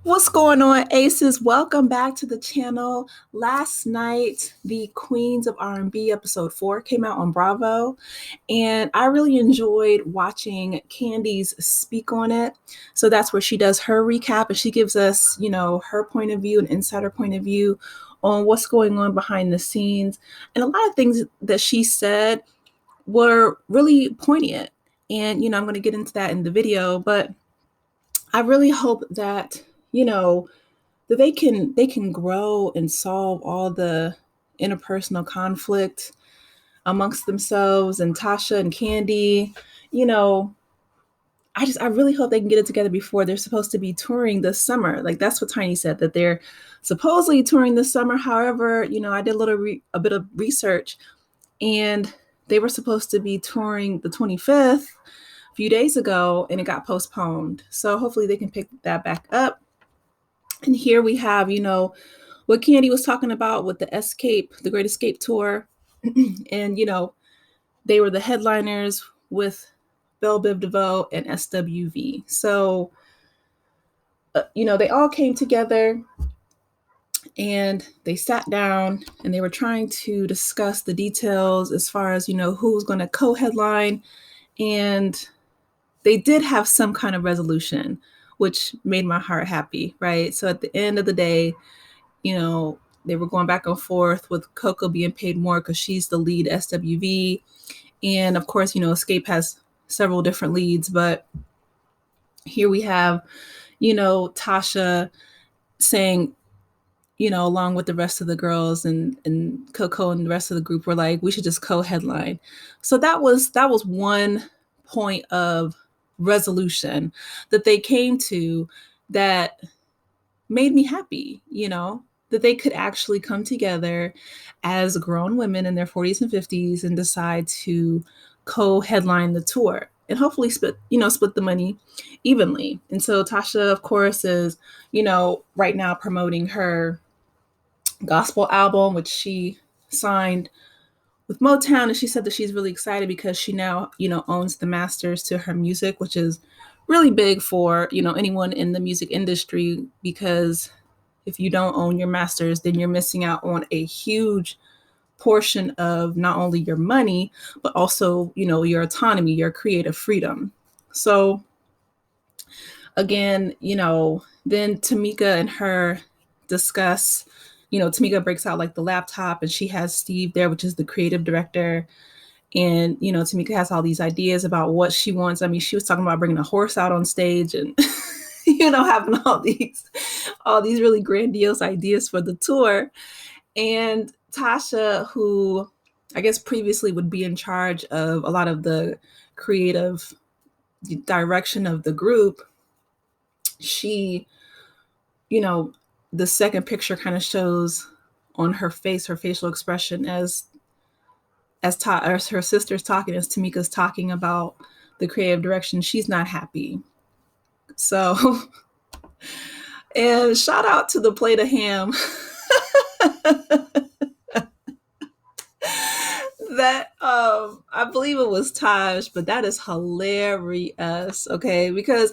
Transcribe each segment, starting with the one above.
What's going on, Aces? Welcome back to the channel. Last night, the Queens of R&B episode 4 came out on Bravo, and I really enjoyed watching Kandi's speak on it. So that's where she does her recap and she gives us, her point of view, an insider point of view on what's going on behind the scenes. And a lot of things that she said were really poignant. And, I'm going to get into that in the video, but I really hope that, that they can grow and solve all the interpersonal conflict amongst themselves and Tasha and Kandi. You know, I really hope they can get it together before they're supposed to be touring this summer. Like that's what Tiny said, that they're supposedly touring this summer. However, I did a bit of research, and they were supposed to be touring the 25th a few days ago, and it got postponed. So hopefully they can pick that back up. And here we have, what Kandi was talking about with the Xscape, the Great Escape tour. And, they were the headliners with Belle Biv DeVoe and SWV. So, they all came together and they sat down and they were trying to discuss the details as far as, who was going to co-headline. And they did have some kind of resolution, which made my heart happy, right? So at the end of the day, they were going back and forth with Coco being paid more because she's the lead SWV. And of course, Xscape has several different leads, but here we have, Tasha saying, along with the rest of the girls and Coco and the rest of the group were like, we should just co-headline. So that was one point of resolution that they came to that made me happy, that they could actually come together as grown women in their 40s and 50s and decide to co-headline the tour and hopefully split the money evenly. And so Tasha, of course, is, right now promoting her gospel album, which she signed with Motown. And she said that she's really excited because she now, owns the masters to her music, which is really big for, anyone in the music industry, because if you don't own your masters, then you're missing out on a huge portion of not only your money, but also, your autonomy, your creative freedom. So again, then Tamika and her discuss, Tamika breaks out like the laptop and she has Steve there, which is the creative director. And, Tamika has all these ideas about what she wants. I mean, she was talking about bringing a horse out on stage and, having all these really grandiose ideas for the tour. And Tasha, who I guess previously would be in charge of a lot of the creative direction of the group, she, the second picture kind of shows on her face, her facial expression as her sister's talking, as Tamika's talking about the creative direction, she's not happy. So, and shout out to the plate of ham. That I believe it was Taj, but that is hilarious. Okay, because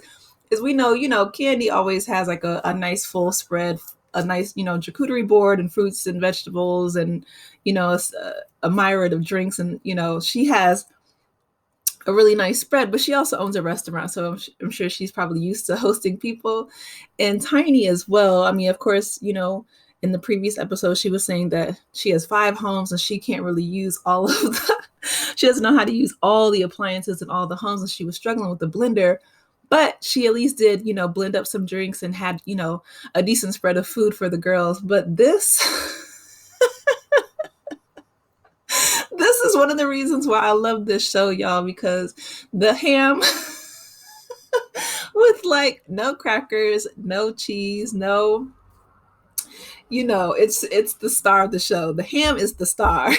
as we know, Kandi always has like a nice full spread, a nice charcuterie board and fruits and vegetables, and a myriad of drinks, and she has a really nice spread, but she also owns a restaurant, so I'm sure she's probably used to hosting people. And Tiny as well. I mean, of course, in the previous episode, she was saying that she has 5 homes and she can't really use all of she doesn't know how to use all the appliances in all the homes, and she was struggling with the blender. But she at least did, blend up some drinks and had, a decent spread of food for the girls. But this is one of the reasons why I love this show, y'all, because the ham with like no crackers, no cheese, no, it's the star of the show. The ham is the star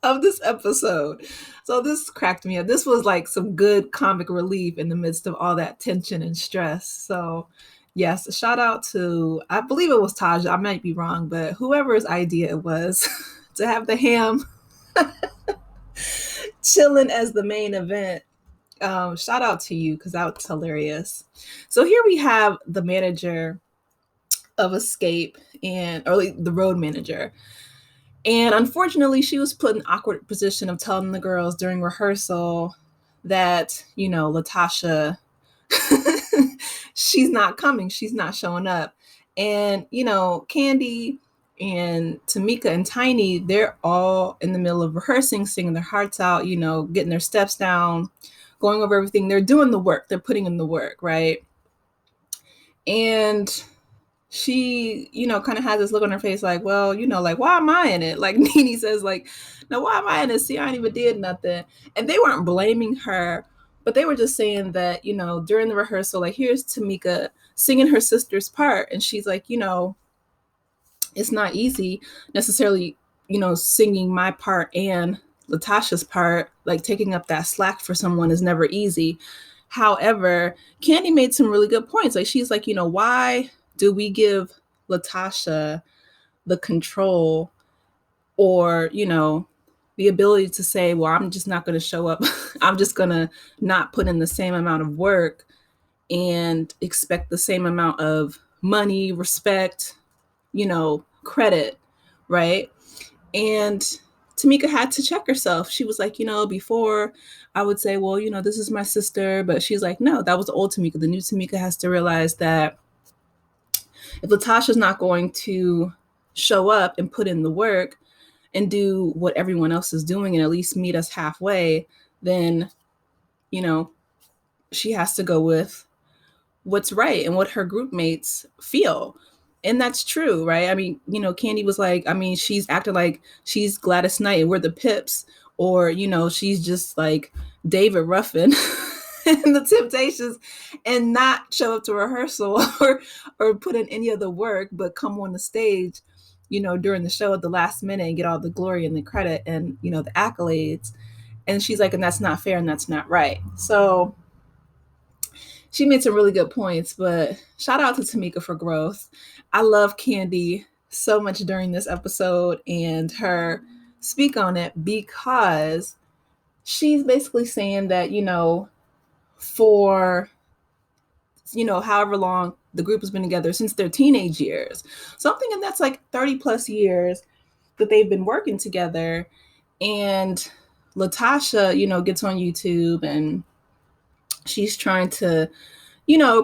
of this episode. So this cracked me up. This was like some good comic relief in the midst of all that tension and stress. So yes, a shout out to, I believe it was Taj, I might be wrong, but whoever's idea it was to have the ham chilling as the main event. Shout out to you because that was hilarious. So here we have the manager of Xscape or the road manager. And unfortunately, she was put in an awkward position of telling the girls during rehearsal that, LaTocha, she's not coming, she's not showing up. And, Kandi and Tamika and Tiny, they're all in the middle of rehearsing, singing their hearts out, getting their steps down, going over everything. They're doing the work, they're putting in the work, right? And she, kind of has this look on her face like, well, like, why am I in it? Like Nene says, like, no, why am I in it? See, I ain't even did nothing. And they weren't blaming her, but they were just saying that, during the rehearsal, like, here's Tamika singing her sister's part. And she's like, it's not easy necessarily, singing my part and LaTocha's part, like taking up that slack for someone is never easy. However, Kandi made some really good points. Like, she's like, why do we give LaTocha the control or, the ability to say, well, I'm just not going to show up. I'm just going to not put in the same amount of work and expect the same amount of money, respect, credit, right? And Tamika had to check herself. She was like, before I would say, well, this is my sister. But she's like, no, that was the old Tamika. The new Tamika has to realize that if LaTocha's not going to show up and put in the work and do what everyone else is doing and at least meet us halfway, then, she has to go with what's right and what her group mates feel. And that's true, right? I mean, Kandi was like, she's acting like she's Gladys Knight and we're the Pips, or, she's just like David Ruffin in the Temptations and not show up to rehearsal or put in any of the work, but come on the stage, during the show at the last minute and get all the glory and the credit and, the accolades. And she's like, and that's not fair and that's not right. So she made some really good points, but shout out to Tamika for growth. I love Kandi so much during this episode and her speak on it because she's basically saying that, for, however long the group has been together since their teenage years. So I'm thinking that's like 30 plus years that they've been working together. And LaTocha, gets on YouTube and she's trying to,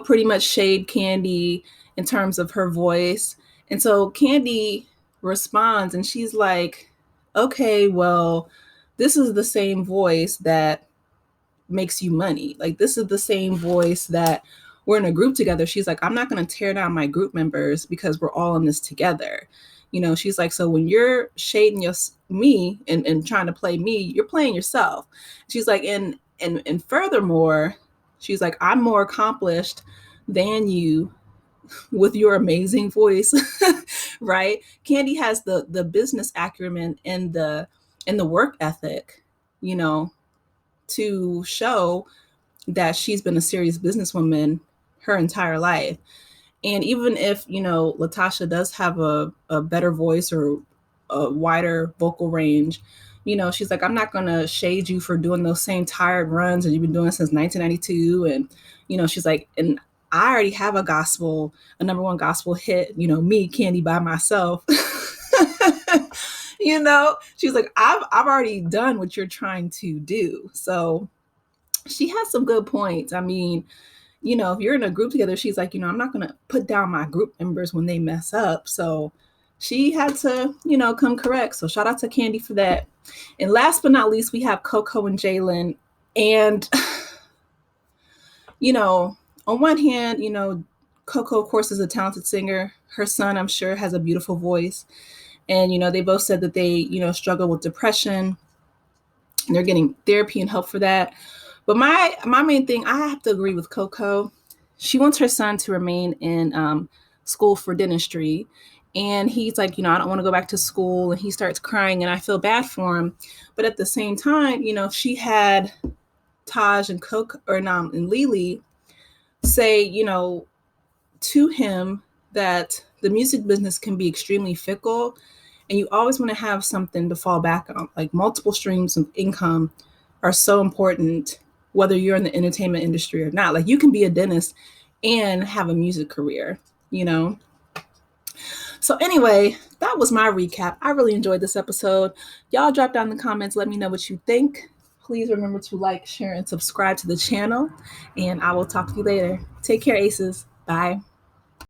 pretty much shade Kandi in terms of her voice. And so Kandi responds and she's like, okay, well, this is the same voice that makes you money. Like, this is the same voice that we're in a group together. She's like, I'm not going to tear down my group members because we're all in this together. She's like, so when you're shading me and trying to play me, you're playing yourself. She's like, and furthermore, she's like, I'm more accomplished than you with your amazing voice, right? Kandi has the business acumen and the work ethic, to show that she's been a serious businesswoman her entire life. And even if, LaTocha does have a better voice or a wider vocal range, she's like, I'm not going to shade you for doing those same tired runs that you've been doing since 1992. And, she's like, and I already have a number one gospel hit, me, Kandi, by myself. She's like, I've already done what you're trying to do. So she has some good points. I mean, if you're in a group together, she's like, I'm not going to put down my group members when they mess up. So she had to, come correct. So shout out to Kandi for that. And last but not least, we have Coco and Jalen. And, on one hand, Coco, of course, is a talented singer. Her son, I'm sure, has a beautiful voice. And, they both said that they, struggle with depression. And they're getting therapy and help for that. But my main thing, I have to agree with Coco. She wants her son to remain in school for dentistry. And he's like, I don't want to go back to school. And he starts crying and I feel bad for him. But at the same time, she had Taj and Coco and Lily say, to him that the music business can be extremely fickle. And you always want to have something to fall back on. Like, multiple streams of income are so important whether you're in the entertainment industry or not. Like, you can be a dentist and have a music career, you know? So anyway, that was my recap. I really enjoyed this episode. Y'all drop down in the comments. Let me know what you think. Please remember to like, share, and subscribe to the channel. And I will talk to you later. Take care, Aces. Bye.